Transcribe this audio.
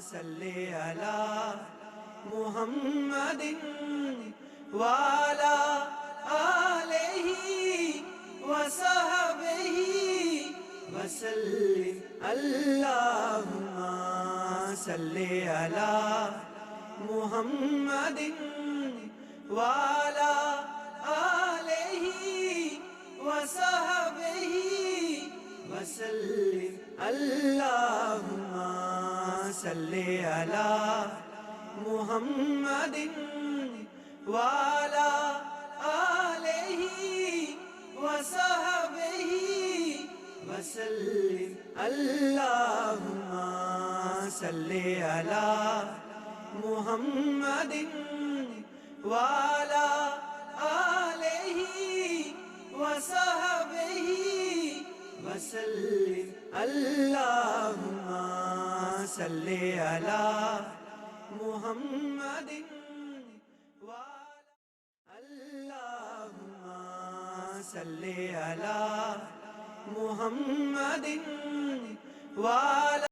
صلی علی محمد وعلی آلہ وصحبہ وسلم اللہم صلی علی محمد وعلی آلہ وصحبہ وسلم اللہم صلی علی محمد وعلی آلہ وصحبہ وسلم اللہم صلی علی محمد وعلی آلہ وصحبہ وسلم اللہم صلی علی محمد اللہم صلی علی محمد وعلی